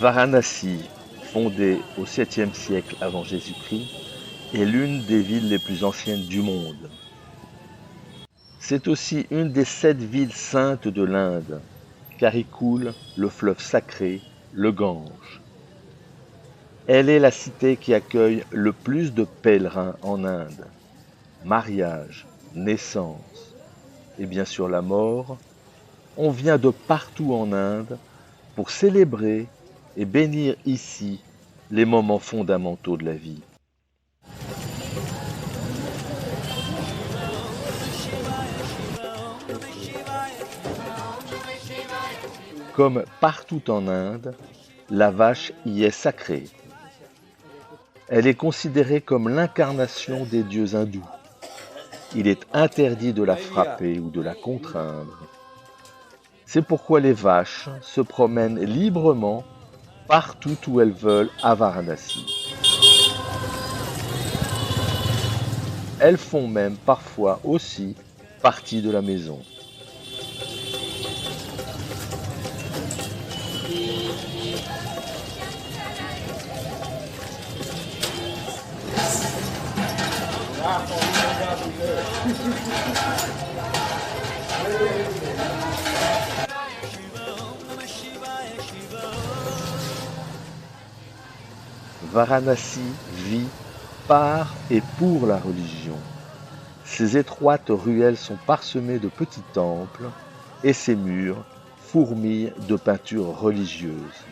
Varanasi, fondée au 7e siècle avant Jésus-Christ, est l'une des villes les plus anciennes du monde. C'est aussi une des 7 villes saintes de l'Inde, car y coule le fleuve sacré, le Gange. Elle est la cité qui accueille le plus de pèlerins en Inde. Mariage, naissance et bien sûr la mort, on vient de partout en Inde pour célébrer et bénir ici les moments fondamentaux de la vie. Comme partout en Inde, la vache y est sacrée. Elle est considérée comme l'incarnation des dieux hindous. Il est interdit de la frapper ou de la contraindre. C'est pourquoi les vaches se promènent librement partout où elles veulent à Varanasi. Elles font même parfois aussi partie de la maison. Varanasi vit par et pour la religion. Ses étroites ruelles sont parsemées de petits temples et ses murs fourmillent de peintures religieuses.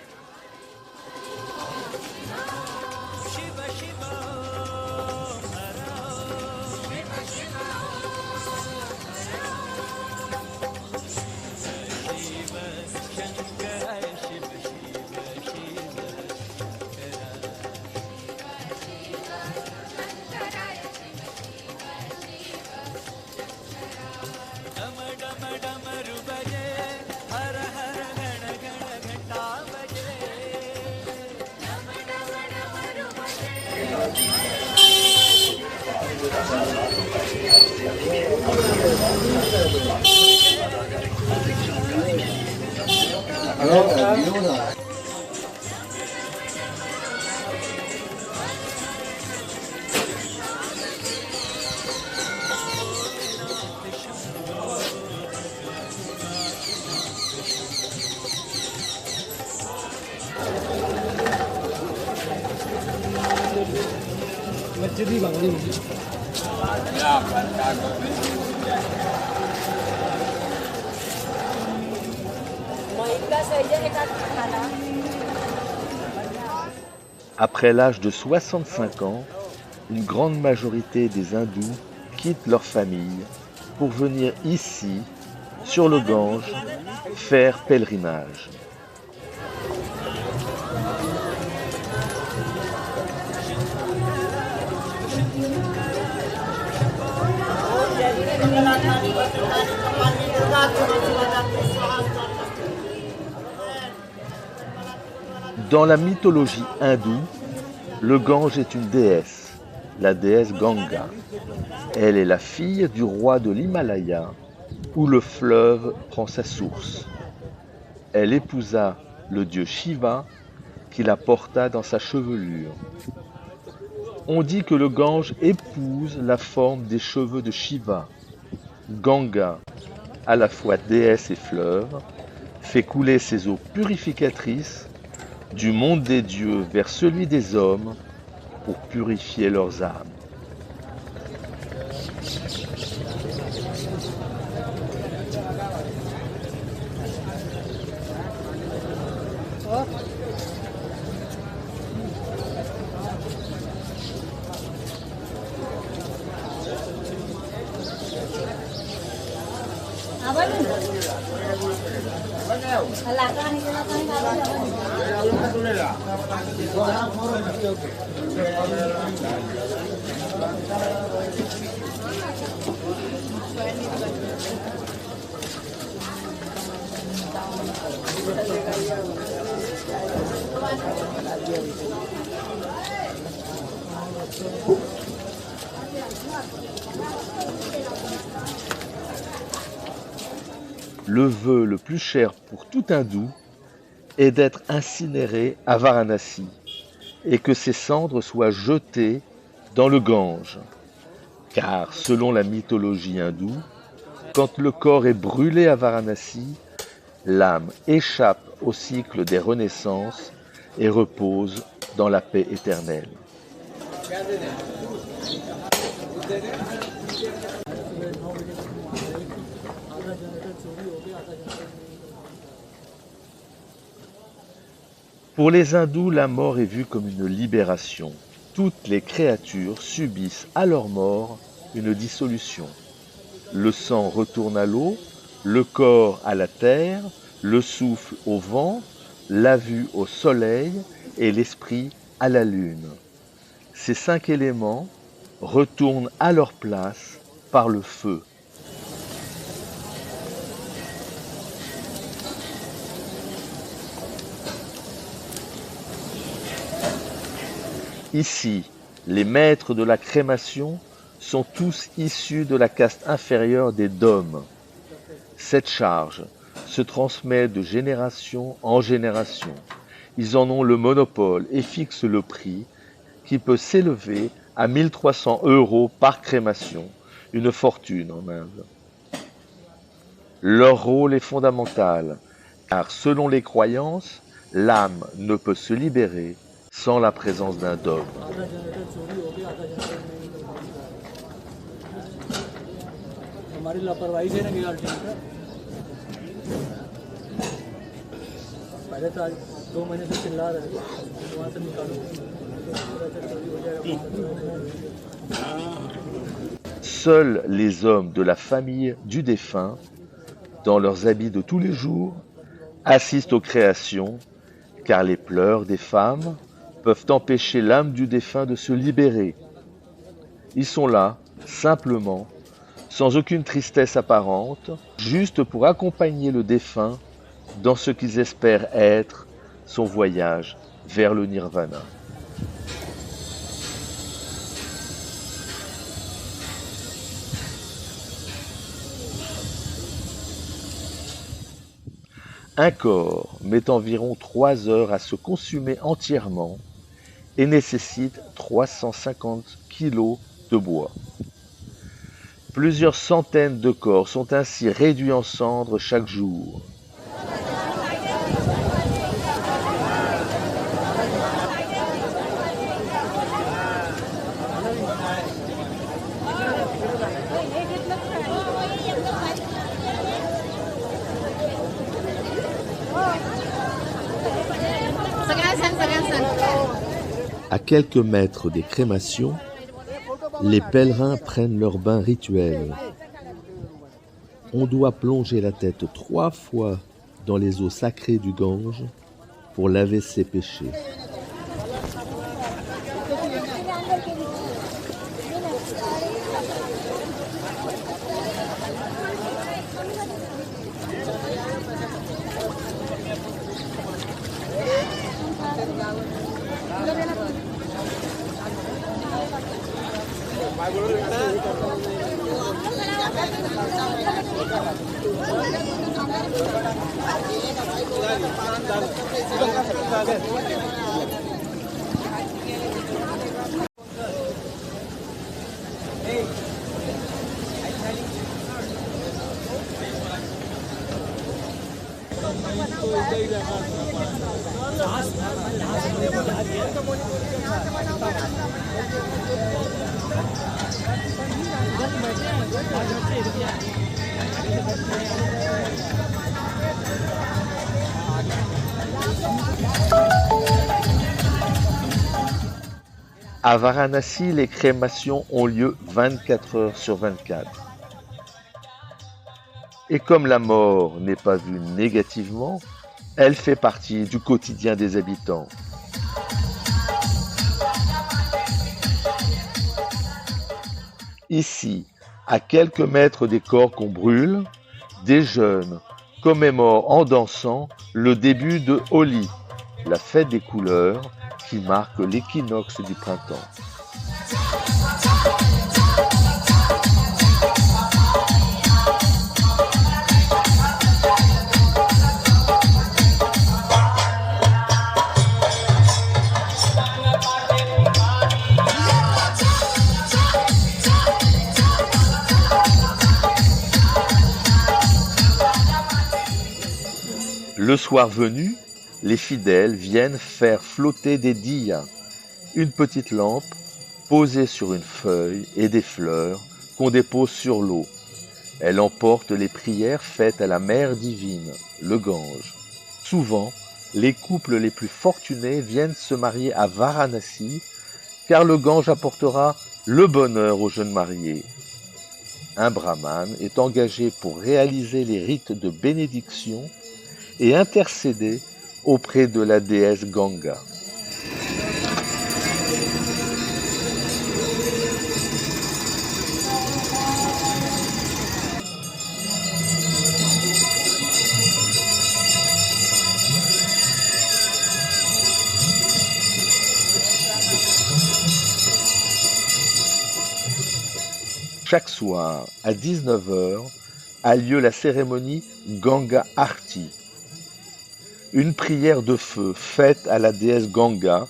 Après l'âge de 65 ans, une grande majorité des hindous quittent leur famille pour venir ici, sur le Gange, faire pèlerinage. Dans la mythologie hindoue, le Gange est une déesse, la déesse Ganga. Elle est la fille du roi de l'Himalaya, où le fleuve prend sa source. Elle épousa le dieu Shiva, qui la porta dans sa chevelure. On dit que le Gange épouse la forme des cheveux de Shiva. Ganga, à la fois déesse et fleuve, fait couler ses eaux purificatrices du monde des dieux vers celui des hommes pour purifier leurs âmes. Le vœu le plus cher pour tout hindou est d'être incinéré à Varanasi et que ses cendres soient jetées dans le Gange. Car selon la mythologie hindoue, quand le corps est brûlé à Varanasi, l'âme échappe au cycle des renaissances et repose dans la paix éternelle. Pour les hindous, la mort est vue comme une libération. Toutes les créatures subissent à leur mort une dissolution. Le sang retourne à l'eau, le corps à la terre, le souffle au vent, la vue au soleil et l'esprit à la lune. Ces 5 éléments retournent à leur place par le feu. Ici, les maîtres de la crémation sont tous issus de la caste inférieure des dômes. Cette charge se transmet de génération en génération. Ils en ont le monopole et fixent le prix qui peut s'élever à 1 300 € par crémation, une fortune en Inde. Leur rôle est fondamental, car selon les croyances, l'âme ne peut se libérer sans la présence d'un dôme. Seuls les hommes de la famille du défunt, dans leurs habits de tous les jours, assistent aux créations, car les pleurs des femmes peuvent empêcher l'âme du défunt de se libérer. Ils sont là, simplement, sans aucune tristesse apparente, juste pour accompagner le défunt dans ce qu'ils espèrent être son voyage vers le nirvana. Un corps met environ 3 heures à se consumer entièrement et nécessite 350 kg de bois. Plusieurs centaines de corps sont ainsi réduits en cendres chaque jour. À quelques mètres des crémations, les pèlerins prennent leur bain rituel. On doit plonger la tête 3 fois dans les eaux sacrées du Gange pour laver ses péchés. À Varanasi, les crémations ont lieu 24 heures sur 24. Et comme la mort n'est pas vue négativement, elle fait partie du quotidien des habitants. Ici, à quelques mètres des corps qu'on brûle, des jeunes commémorent en dansant le début de Holi, la fête des couleurs qui marque l'équinoxe du printemps. Le soir venu, les fidèles viennent faire flotter des diyas, une petite lampe posée sur une feuille et des fleurs qu'on dépose sur l'eau. Elle emporte les prières faites à la Mère divine, le Gange. Souvent, les couples les plus fortunés viennent se marier à Varanasi, car le Gange apportera le bonheur aux jeunes mariés. Un brahmane est engagé pour réaliser les rites de bénédiction et intercéder auprès de la déesse Ganga. Chaque soir, à 19h, a lieu la cérémonie Ganga Arti, une prière de feu faite à la déesse Ganga,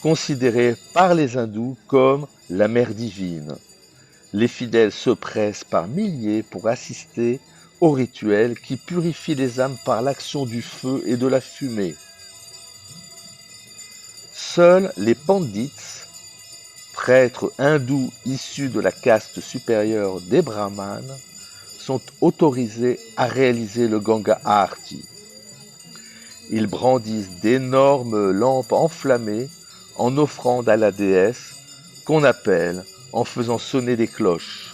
considérée par les hindous comme la mère divine. Les fidèles se pressent par milliers pour assister au rituel qui purifie les âmes par l'action du feu et de la fumée. Seuls les pandits, prêtres hindous issus de la caste supérieure des brahmanes, sont autorisés à réaliser le Ganga Aarti. Ils brandissent d'énormes lampes enflammées en offrande à la déesse, qu'on appelle en faisant sonner des cloches.